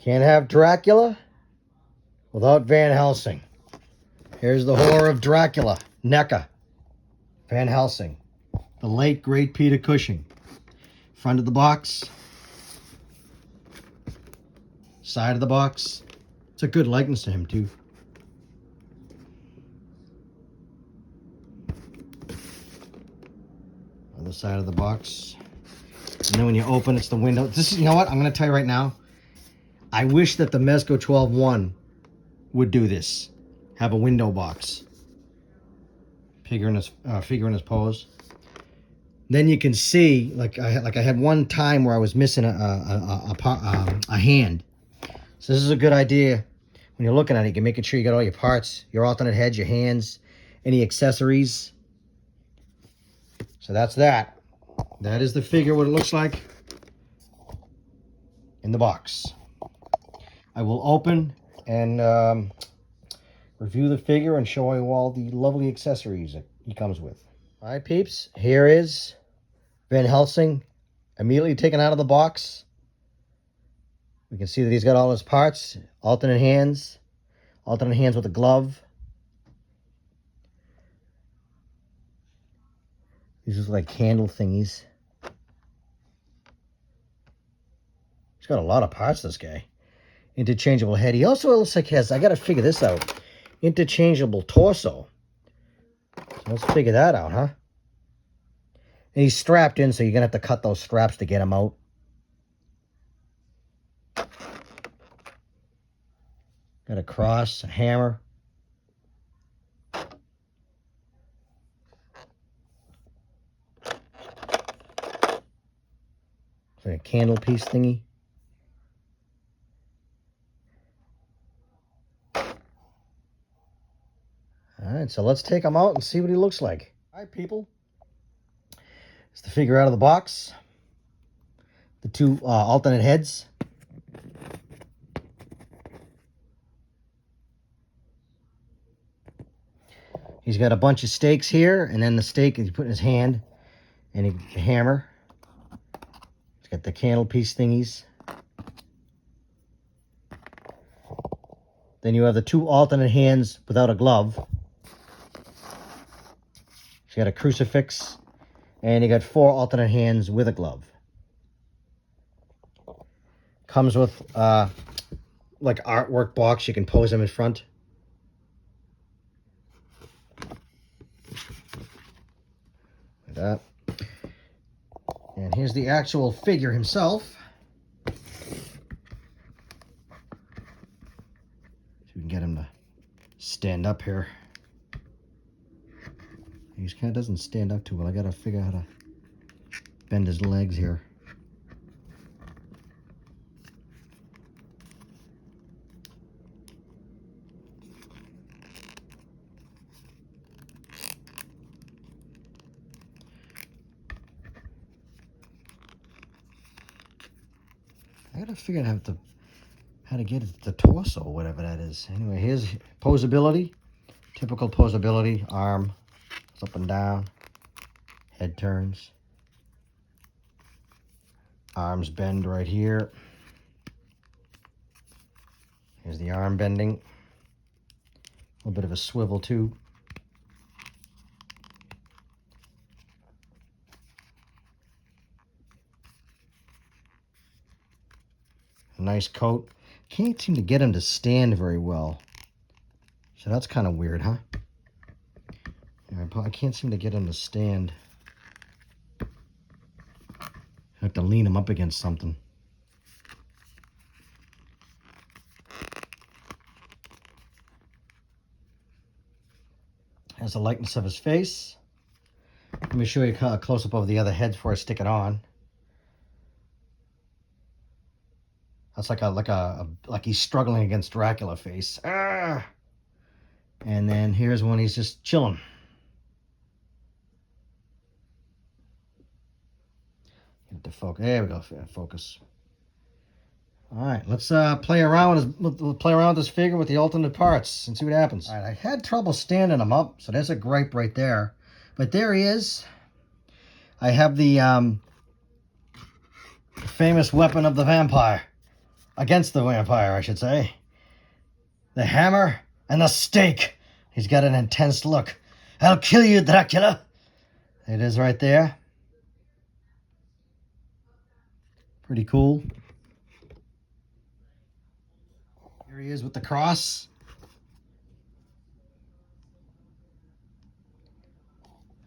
Can't have Dracula without Van Helsing. Here's the horror of Dracula, Neca, Van Helsing, the late great Peter Cushing. Front of the box, side of the box. It's a good likeness to him too. Other side of the box. And then when you open, it's the window. This is, you know what? I'm going to tell you right now. I wish that the Mezco 12-1 would do this. Have a window box. Figure in his pose. Then you can see, like I had one time where I was missing a hand. So this is a good idea. When you're looking at it, you're making sure you got all your parts, your alternate heads, your hands, any accessories. So that's that. That is the figure, what it looks like in the box. I will open and review the figure and show you all the lovely accessories that he comes with. All right, peeps, here is Van Helsing immediately taken out of the box. We can see that he's got all his parts, alternate hands with a glove. These are like candle thingies. He's got a lot of parts, this guy. Interchangeable head. He also looks like he has, I gotta figure this out, interchangeable torso. So let's figure that out, huh? And he's strapped in, so you're gonna have to cut those straps to get him out. Got a cross, a hammer. It's like a candle piece thingy. All right, so let's take him out and see what he looks like. All right, people. It's the figure out of the box. The two alternate heads. He's got a bunch of stakes here, and then the stake he's put in his hand, and a hammer. He's got the candle piece thingies. Then you have the two alternate hands without a glove. He's got a crucifix, and you got 4 alternate hands with a glove. Comes with like artwork box. You can pose him in front. Like that. And here's the actual figure himself. So we can get him to stand up here. He kind of doesn't stand up too well. I gotta figure out how to bend his legs here. I gotta figure out how to get it the torso, whatever that is. Anyway, here's posability. Typical posability. Arm up and down. Head turns. Arms bend right here. Here's the arm bending. A little bit of a swivel too. A nice coat. Can't seem to get him to stand very well. So that's kind of weird, huh? I can't seem to get him to stand. I have to lean him up against something. Has a likeness of his face. Let me show you a close-up of the other heads before I stick it on. That's like he's struggling against Dracula face. Ah! And then here's when he's just chilling. Get the focus. There we go. Focus. All right, let's play around with this figure with the alternate parts and see what happens. All right, I had trouble standing him up, so there's a gripe right there. But there he is. I have the famous weapon of the vampire. against the vampire, I should say. The hammer and the stake. He's got an intense look. I'll kill you, Dracula. It is right there. Pretty cool. Here he is with the cross.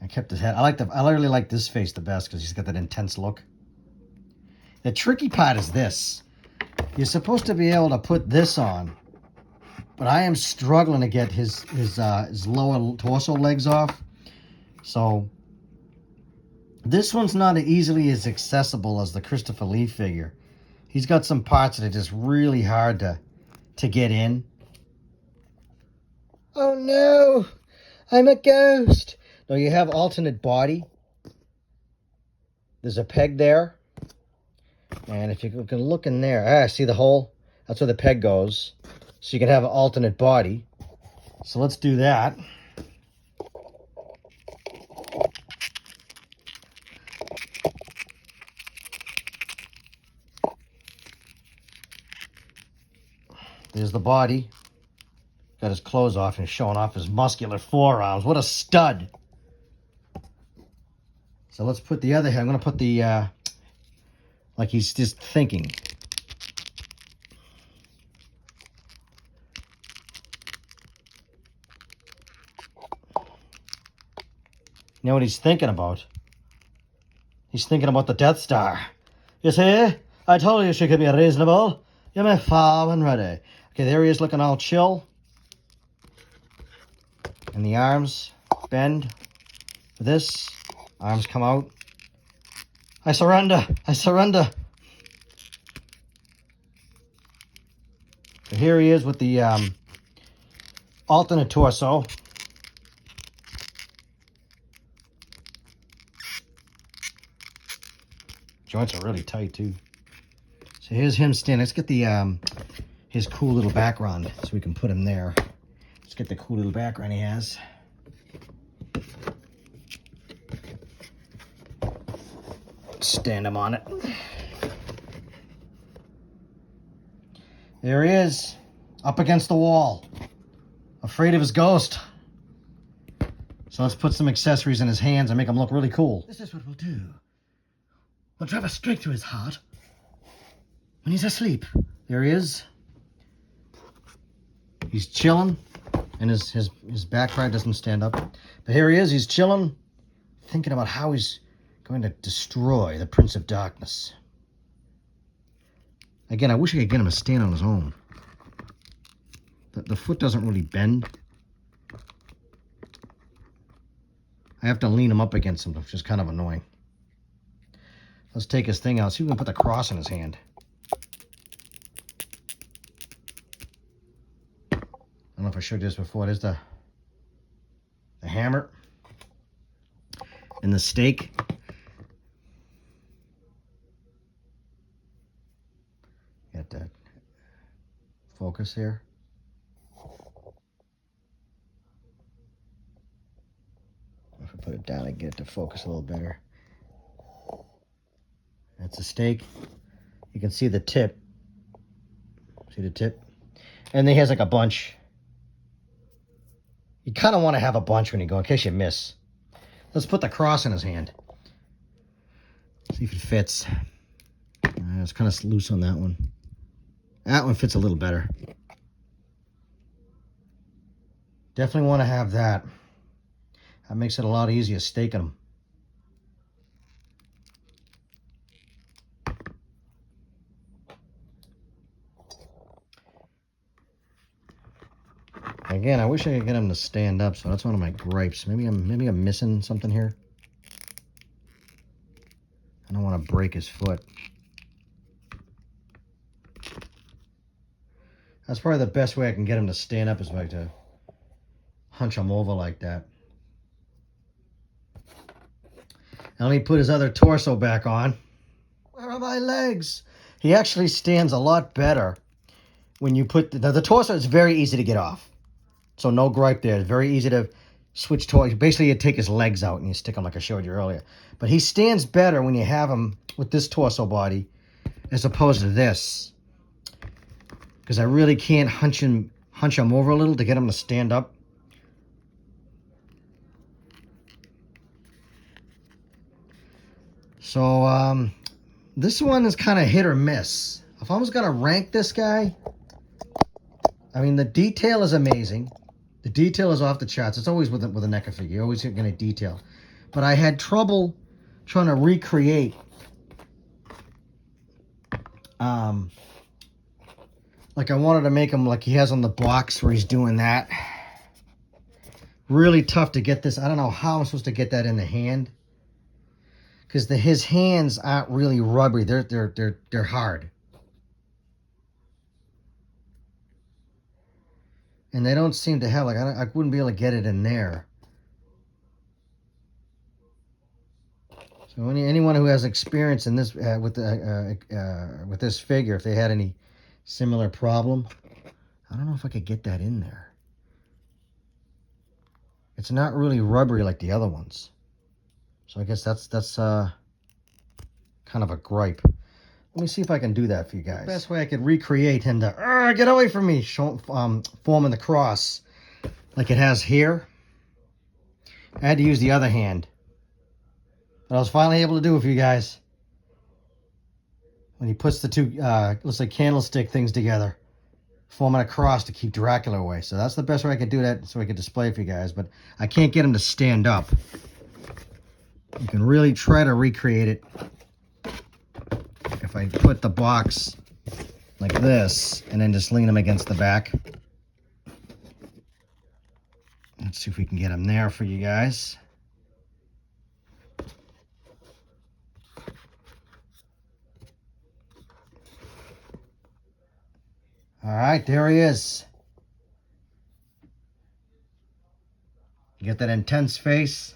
I kept his head. I really like this face the best because he's got that intense look. The tricky part is this. You're supposed to be able to put this on, but I am struggling to get his lower torso legs off. So this one's not easily as accessible as the Christopher Lee figure. He's got some parts that are just really hard to get in. Oh no, I'm a ghost. No, you have alternate body. There's a peg there. And if you can look in there, see the hole? That's where the peg goes. So you can have an alternate body. So let's do that. There's the body. Got his clothes off and showing off his muscular forearms. What a stud. So let's put the other head. I'm going to put the, like he's just thinking. You know what he's thinking about? He's thinking about the Death Star. You see? I told you she could be reasonable. You may fire when ready. Okay, there he is looking all chill. And the arms bend. This. Arms come out. I surrender. I surrender. So here he is with the alternate torso. Joints are really tight too. So here's him standing. Let's get the his cool little background so we can put him there. Let's get the cool little background he has. Stand him on it. There he is, up against the wall, afraid of his ghost. So let's put some accessories in his hands and make him look really cool. This is what we'll do. We'll drive a straight through his heart when he's asleep. There he is. He's chilling, and his back part doesn't stand up. But here he is, he's chilling, thinking about how he's going to destroy the Prince of Darkness. Again, I wish I could get him to stand on his own. The foot doesn't really bend. I have to lean him up against him, which is kind of annoying. Let's take his thing out. See if we can put the cross in his hand. I don't know if I showed you this before. There's the hammer and the stake. Get that focus here. If I put it down, I get it to focus a little better. That's a stake. You can see the tip. See the tip? And then he has like a bunch. You kind of want to have a bunch when you go, in case you miss. Let's put the cross in his hand. See if it fits. It's kind of loose on that one. That one fits a little better. Definitely want to have that. That makes it a lot easier staking them. Again, I wish I could get him to stand up, so that's one of my gripes. Maybe I'm missing something here. I don't want to break his foot. That's probably the best way I can get him to stand up, is like to hunch him over like that. Now let me put his other torso back on. Where are my legs? He actually stands a lot better when you put the torso is very easy to get off. So no gripe there. It's very easy to switch torso. Basically, you take his legs out and you stick them like I showed you earlier. But he stands better when you have him with this torso body as opposed to this. because I really can't hunch him over a little to get him to stand up. So this one is kind of hit or miss. If I was gonna rank this guy, I mean, the detail is amazing. The detail is off the charts. It's always with a Neca figure. You're always getting a detail. But I had trouble trying to recreate like I wanted to make him like he has on the box where he's doing that. Really tough to get this. I don't know how I'm supposed to get that in the hand, because his hands aren't really rubbery. They're hard. And they don't seem to have, like, I wouldn't be able to get it in there. So anyone who has experience in this with this figure, if they had any similar problem, I don't know if I could get that in there. It's not really rubbery like the other ones. So I guess that's kind of a gripe. Let me see if I can do that for you guys. The best way I could recreate him to get away from me, forming the cross like it has here. I had to use the other hand. But I was finally able to do it for you guys. When he puts the two, looks like candlestick things together, forming a cross to keep Dracula away. So that's the best way I could do that, so I could display it for you guys. But I can't get him to stand up. You can really try to recreate it if I put the box like this and then just lean him against the back. Let's see if we can get him there for you guys. All right, there he is. You get that intense face.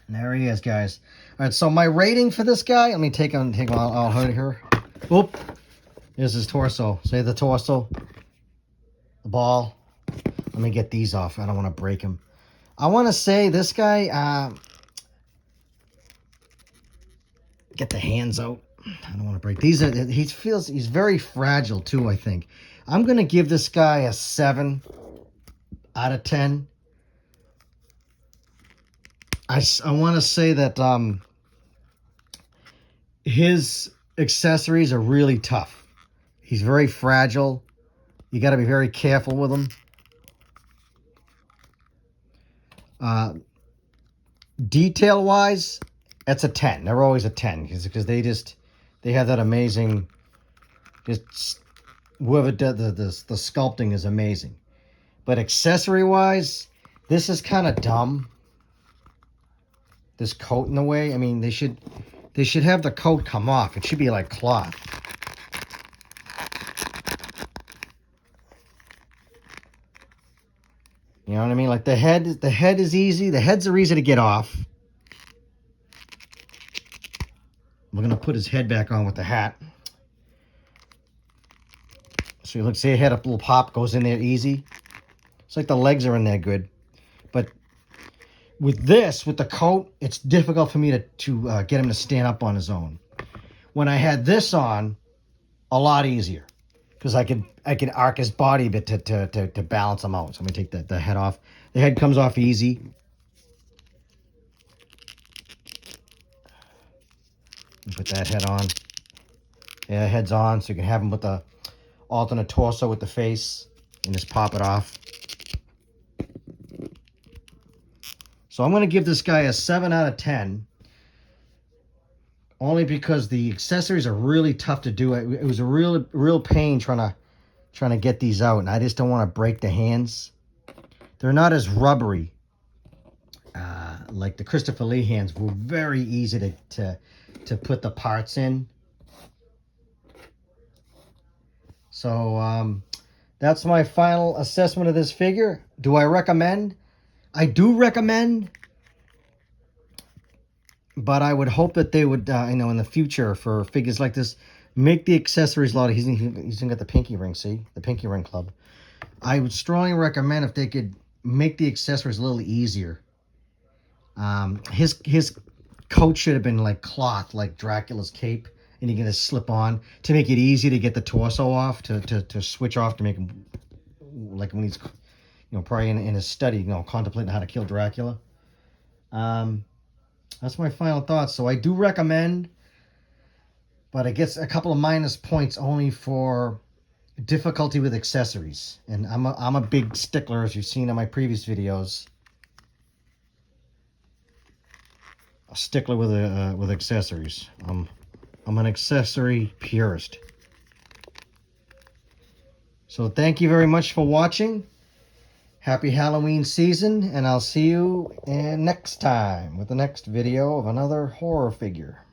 And there he is, guys. All right, so my rating for this guy, let me take on I'll hold it here. Oop. There's his torso. Say the torso. The ball. Let me get these off. I don't want to break him. I want to say this guy, get the hands out. I don't want to break these. He's very fragile too, I think. I'm going to give this guy a 7 out of 10. I want to say that his accessories are really tough. He's very fragile. You got to be very careful with him. Detail-wise, that's a 10. They're always a 10 because they have that amazing, just whoever did the sculpting is amazing. But accessory-wise, this is kind of dumb. This coat in the way. I mean, they should have the coat come off. It should be like cloth. You know what I mean? Like the head is easy. The heads are easy to get off. We're going to put his head back on with the hat. So you look, see a head, a little pop goes in there easy. It's like the legs are in there good. But with the coat, it's difficult for me to get him to stand up on his own. When I had this on, a lot easier. Because I could arc his body a bit to balance him out. So I'm going to take the head off. The head comes off easy. Put that head on. Yeah, head's on, so you can have him with the alternate torso with the face and just pop it off. So I'm going to give this guy a 7 out of 10. Only because the accessories are really tough to do. It was a real pain trying to get these out, and I just don't want to break the hands. They're not as rubbery. Like the Christopher Lee hands were very easy to put the parts in. So that's my final assessment of this figure. Do I recommend? I do recommend, but I would hope that they would, in the future for figures like this, make the accessories a lot. He's gonna get the pinky ring. See, the pinky ring club. I would strongly recommend if they could make the accessories a little easier. His coat should have been like cloth, like Dracula's cape. and you're gonna slip on to make it easy to get the torso off, to switch off, to make him like when he's, you know, probably in his study, you know, contemplating how to kill Dracula. That's my final thoughts. So I do recommend, but it gets a couple of minus points only for difficulty with accessories. And I'm a big stickler, as you've seen in my previous videos. A stickler with accessories. I'm an accessory purist. So thank you very much for watching. Happy Halloween season, and I'll see you next time with the next video of another horror figure.